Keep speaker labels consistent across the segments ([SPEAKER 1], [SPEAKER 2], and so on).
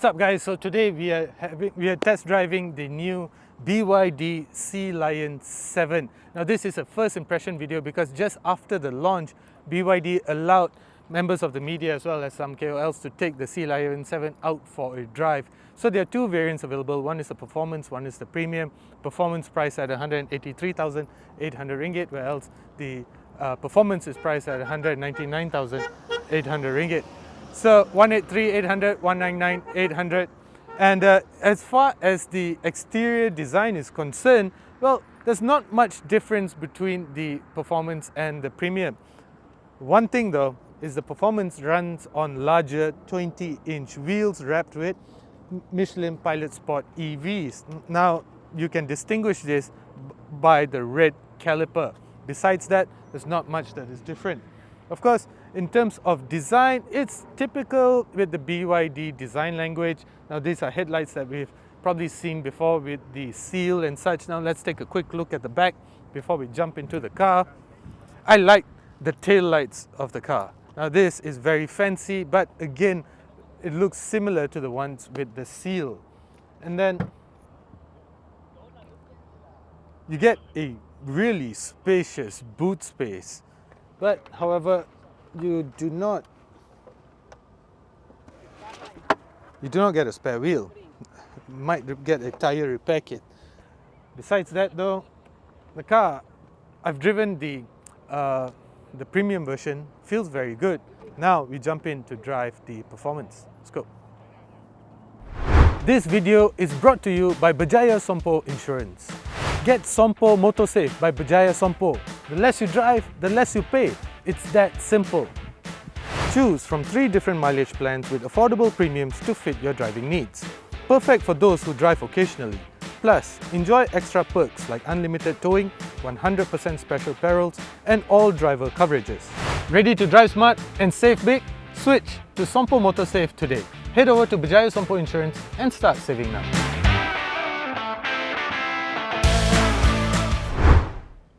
[SPEAKER 1] What's up, guys? So today we are test driving the new BYD Sealion 7. Now this is a first impression video because just after the launch, BYD allowed members of the media as well as some KOLs to take the Sealion 7 out for a drive. So there are two variants available. One is the performance, one is the premium. Performance priced at 183,800 ringgit, whereas the performance is priced at 199,800 ringgit. So 183,800, 199,800, and as far as the exterior design is concerned, well, there's not much difference between the performance and the premium. One thing though is the performance runs on larger 20-inch wheels wrapped with Michelin Pilot Sport EVs. Now you can distinguish this by the red caliper. Besides that, there's not much that is different. Of course, in terms of design, it's typical with the BYD design language. Now these are headlights that we've probably seen before with the seal and such. Now let's take a quick look at the back before we jump into the car. I like the tail lights of the car. Now this is very fancy, but again, it looks similar to the ones with the seal. And then you get a really spacious boot space. But however, you do not get a spare wheel. You might get a tire repair kit. Besides that though, the car, I've driven the premium version, feels very good. Now we jump in to drive the performance. Let's go. This video is brought to you by Berjaya Sompo Insurance. Get Sompo MotoSafe by Berjaya Sompo. The less you drive, the less you pay. It's that simple. Choose from 3 different mileage plans with affordable premiums to fit your driving needs. Perfect for those who drive occasionally. Plus, enjoy extra perks like unlimited towing, 100% special perils, and all driver coverages. Ready to drive smart and save big? Switch to Sompo MotoSafe today. Head over to Berjaya Sompo Insurance and start saving now.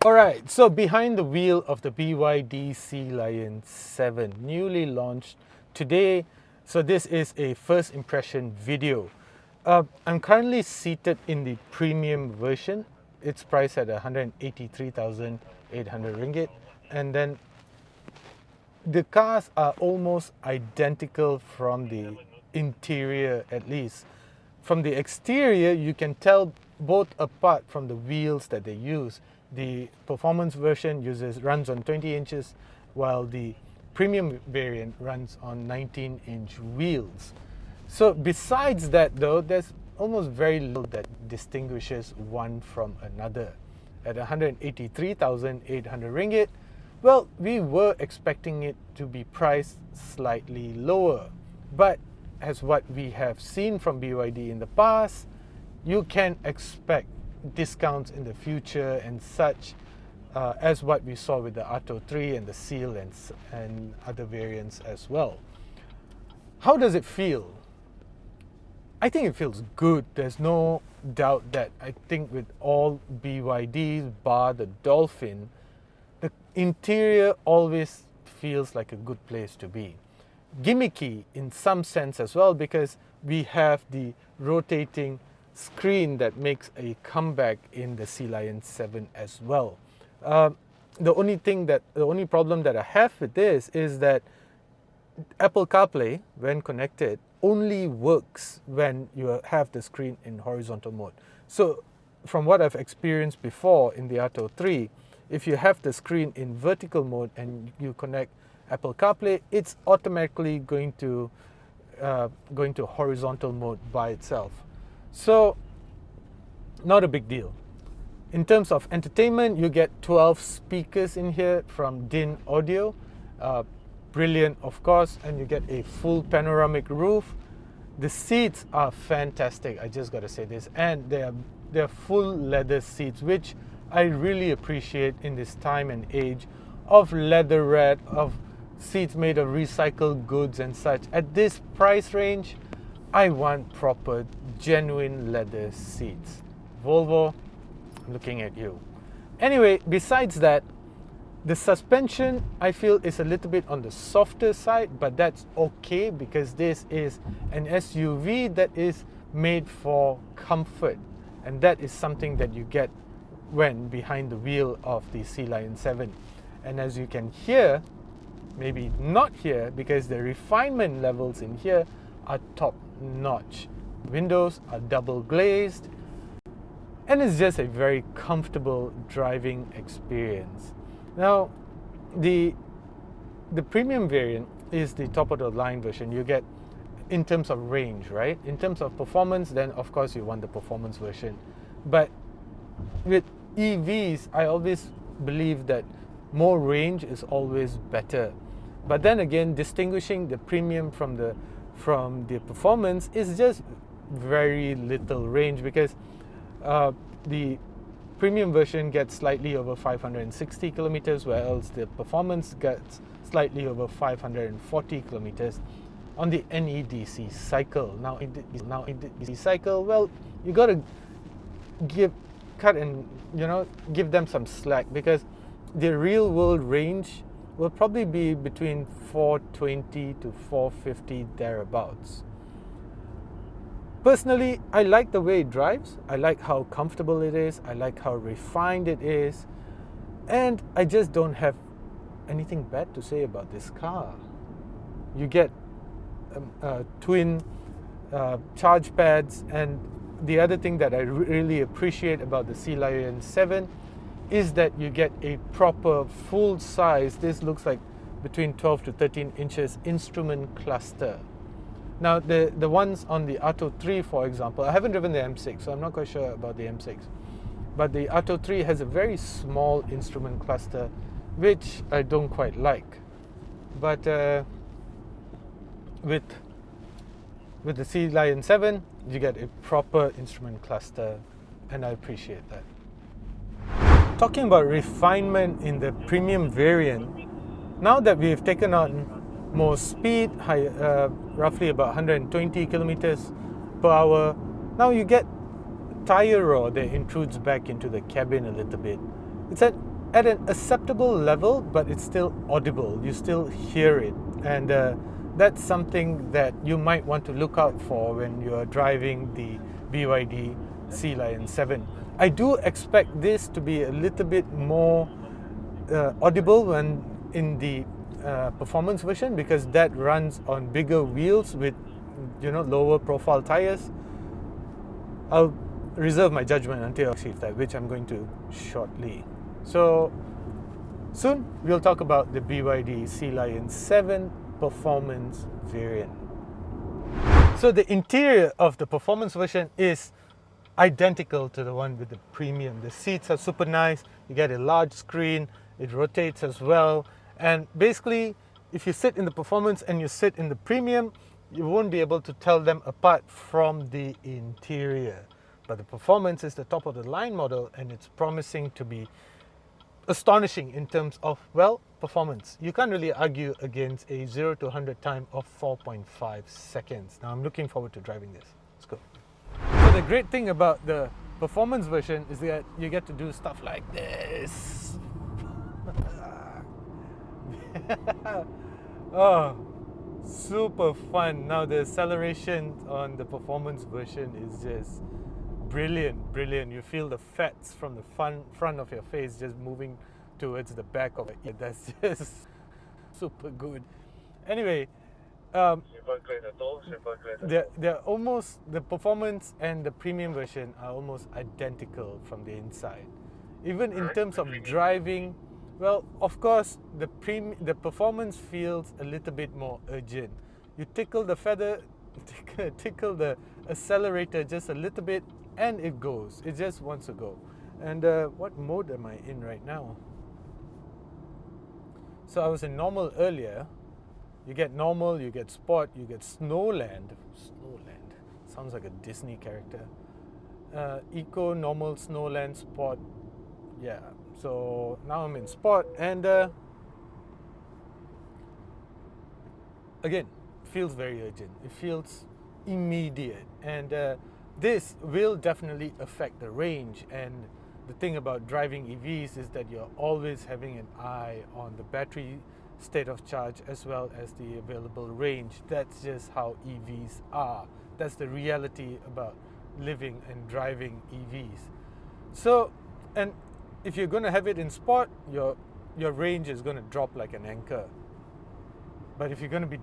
[SPEAKER 1] Alright, so behind the wheel of the BYD Sealion 7, newly launched today. So this is a first impression video. I'm currently seated in the premium version. It's priced at 183,800 ringgit. And then the cars are almost identical from the interior at least. From the exterior, you can tell both apart from the wheels that they use. The performance version runs on 20 inches, while the premium variant runs on 19-inch wheels. So besides that though, there's almost very little that distinguishes one from another. At 183,800 ringgit, well, we were expecting it to be priced slightly lower. But as what we have seen from BYD in the past, you can expect discounts in the future and such, as what we saw with the Atto 3 and the Seal and other variants as well. How does it feel? I think it feels good. There's no doubt that I think with all BYDs bar the Dolphin, the interior always feels like a good place to be. Gimmicky in some sense as well, because we have the rotating screen that makes a comeback in the Sealion 7 as well. The only problem that I have with this is that Apple CarPlay, when connected, only works when you have the screen in horizontal mode. So from what I've experienced before in the Atto 3, if you have the screen in vertical mode and you connect Apple CarPlay, it's automatically going to horizontal mode by itself. So, not a big deal. In terms of entertainment, you get 12 speakers in here from DIN Audio. Brilliant, of course, and you get a full panoramic roof. The seats are fantastic, I just gotta say this, and they're full leather seats, which I really appreciate in this time and age of leatherette, of seats made of recycled goods and such. At this price range, I want proper, genuine leather seats. Volvo, I'm looking at you. Anyway, besides that, The suspension, I feel, is a little bit on the softer side, but that's okay because this is an SUV that is made for comfort, and that is something that you get when behind the wheel of the Sealion 7. And as you can hear, maybe not hear, because the refinement levels in here are top notch. Windows are double glazed, and it's just a very comfortable driving experience. Now, the premium variant is the top of the line version. You get in terms of range, right? In terms of performance, then of course you want the performance version. But with EVs, I always believe that more range is always better. But then again, distinguishing the premium from the performance is just very little range, because the premium version gets slightly over 560 kilometers, whereas the performance gets slightly over 540 kilometers on the NEDC cycle. Now, in the NEDC cycle, well, you got to give them some slack, because the real world range will probably be between 420 to 450 thereabouts. Personally, I like the way it drives. I like how comfortable it is. I like how refined it is. And I just don't have anything bad to say about this car. You get twin charge pads, and the other thing that I really appreciate about the Sealion 7 is that you get a proper full size, this looks like between 12 to 13 inches instrument cluster. Now, the ones on the Atto 3, for example, I haven't driven the M6, so I'm not quite sure about the M6. But the Atto 3 has a very small instrument cluster, which I don't quite like. But with the Sealion 7, you get a proper instrument cluster, and I appreciate that. Talking about refinement in the premium variant, now that we've taken on more speed, roughly about 120 kilometers per hour, now you get tire roar that intrudes back into the cabin a little bit. It's at an acceptable level, but it's still audible. You still hear it, and that's something that you might want to look out for when you are driving the BYD Sealion 7. I do expect this to be a little bit more audible when in the performance version, because that runs on bigger wheels with lower profile tires. I'll reserve my judgment until I achieve that, which I'm going to shortly. So soon we'll talk about the BYD Sealion 7 performance variant. So the interior of the performance version is identical to the one with the premium. The seats are super nice. You get a large screen. It rotates as well. And basically, if you sit in the performance and you sit in the premium, you won't be able to tell them apart from the interior. But the performance is the top of the line model, and it's promising to be astonishing in terms of, well, performance. You can't really argue against a 0 to 100 time of 4.5 seconds. Now, I'm looking forward to driving this. Let's go. So the great thing about the performance version is that you get to do stuff like this. Oh, super fun. Now the acceleration on the performance version is just brilliant. You feel the fats from the front of your face just moving towards the back of it. That's just super good. Anyway, they're almost, the performance and the premium version are almost identical from the inside. Even in terms of driving, well, of course, the performance feels a little bit more urgent. You tickle the feather, tickle the accelerator just a little bit, and it goes. It just wants to go. And what mode am I in right now? So I was in normal earlier. You get normal, you get sport, you get snowland. Snowland sounds like a Disney character. Eco, normal, snowland, sport. Yeah. So now I'm in sport, and again, feels very urgent. It feels immediate, and this will definitely affect the range. And the thing about driving EVs is that you're always having an eye on the battery state of charge as well as the available range. That's just how EVs are. That's the reality about living and driving EVs. So, and if you're going to have it in sport, your range is going to drop like an anchor. But if you're going to be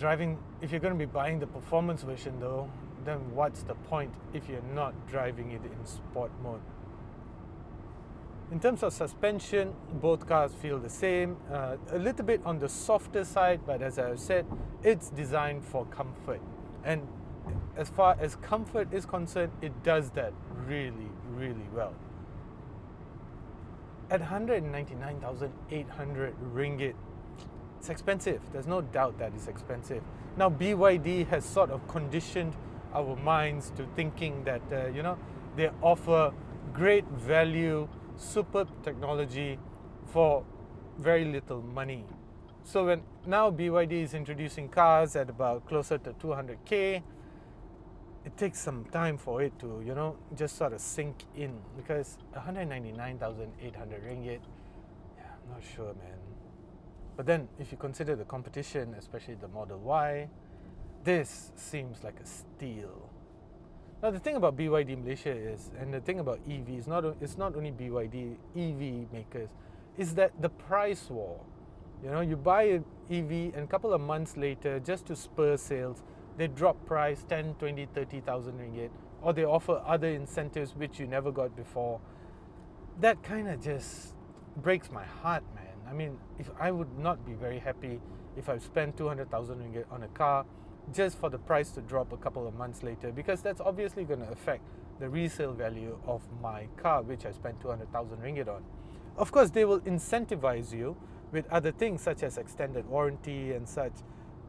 [SPEAKER 1] buying the performance version though, then what's the point if you're not driving it in sport mode? In terms of suspension, both cars feel the same, a little bit on the softer side, but as I've said, it's designed for comfort. And as far as comfort is concerned, it does that really, really well. At 199,800 ringgit, it's expensive. There's no doubt that it's expensive. Now, BYD has sort of conditioned our minds to thinking that, they offer great value, superb technology for very little money. So when now BYD is introducing cars at about closer to 200k, it takes some time for it to, just sort of sink in, because 199,800 ringgit, I'm not sure, man. But then if you consider the competition, especially the Model Y, this seems like a steal. Now the thing about BYD Malaysia is, and the thing about EV is it's not only BYD EV makers, is that the price war. You buy an EV and a couple of months later, just to spur sales, they drop price 10, 20, 30,000 ringgit, or they offer other incentives which you never got before. That kind of just breaks my heart, man. I mean, if I would not be very happy if I've spent 200,000 ringgit on a car just for the price to drop a couple of months later, because that's obviously going to affect the resale value of my car, which I spent 200,000 ringgit on. Of course, they will incentivize you with other things such as extended warranty and such,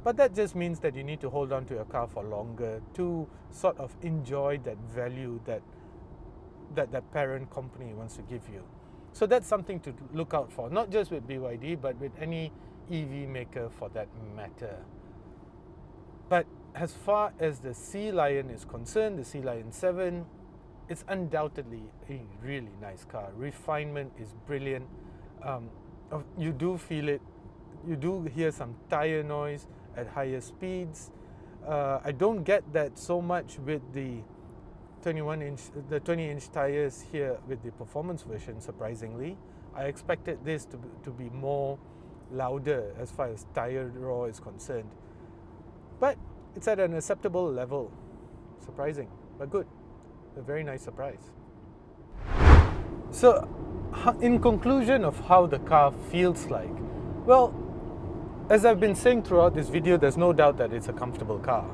[SPEAKER 1] but that just means that you need to hold on to your car for longer to sort of enjoy that value that parent company wants to give you. So that's something to look out for, not just with BYD, but with any EV maker for that matter. But as far as the Sealion is concerned, the Sealion 7, it's undoubtedly a really nice car. Refinement is brilliant. You do feel it. You do hear some tire noise at higher speeds. I don't get that so much with the 20-inch tires here with the performance version, surprisingly. I expected this to be more louder as far as tire roar is concerned. But it's at an acceptable level. Surprising, but good. A very nice surprise. So, in conclusion of how the car feels like, well, as I've been saying throughout this video, there's no doubt that it's a comfortable car.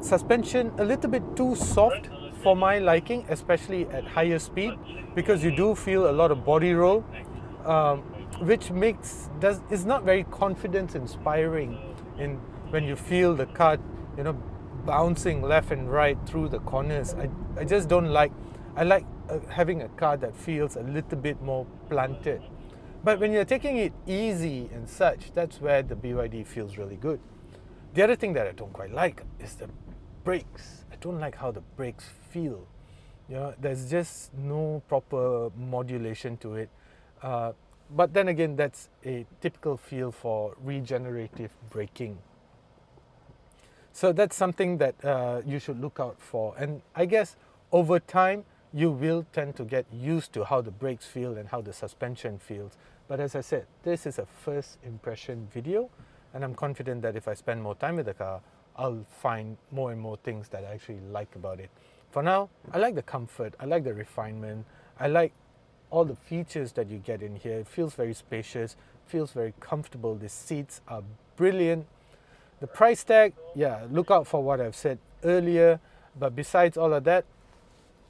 [SPEAKER 1] Suspension a little bit too soft for my liking, especially at higher speed, because you do feel a lot of body roll, which is not very confidence inspiring when you feel the car, bouncing left and right through the corners. I just don't like. I like having a car that feels a little bit more planted. But when you're taking it easy and such, that's where the BYD feels really good. The other thing that I don't quite like is the brakes. I don't like how the brakes feel. There's just no proper modulation to it. But then again, that's a typical feel for regenerative braking. So that's something that you should look out for. And I guess over time, you will tend to get used to how the brakes feel and how the suspension feels. But as I said, this is a first impression video, and I'm confident that if I spend more time with the car, I'll find more and more things that I actually like about it. For now, I like the comfort, I like the refinement, I like all the features that you get in here. It feels very spacious, feels very comfortable. The seats are brilliant. The price tag, look out for what I've said earlier, but besides all of that,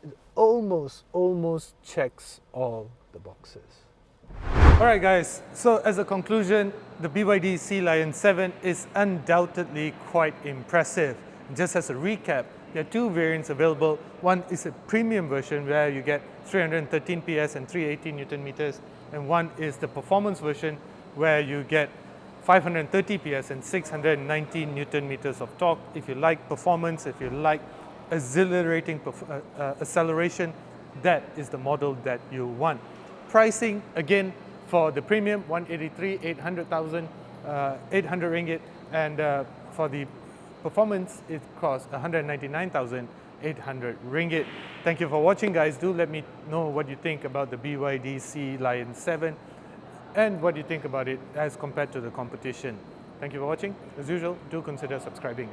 [SPEAKER 1] it almost checks all the boxes. Alright guys, so as a conclusion, the BYD Sealion 7 is undoubtedly quite impressive. Just as a recap, there are two variants available. One is a premium version where you get 313 PS and 380 Newton meters, and one is the performance version where you get 530 PS and 619 Newton meters of torque. If you like performance, if you like exhilarating acceleration, that is the model that you want. Pricing, again, for the premium, 183, 800,000, 800 ringgit, and for the performance, it costs 199,800 ringgit. Thank you for watching, guys. Do let me know what you think about the BYD Sealion 7 and what you think about it as compared to the competition. Thank you for watching. As usual, do consider subscribing.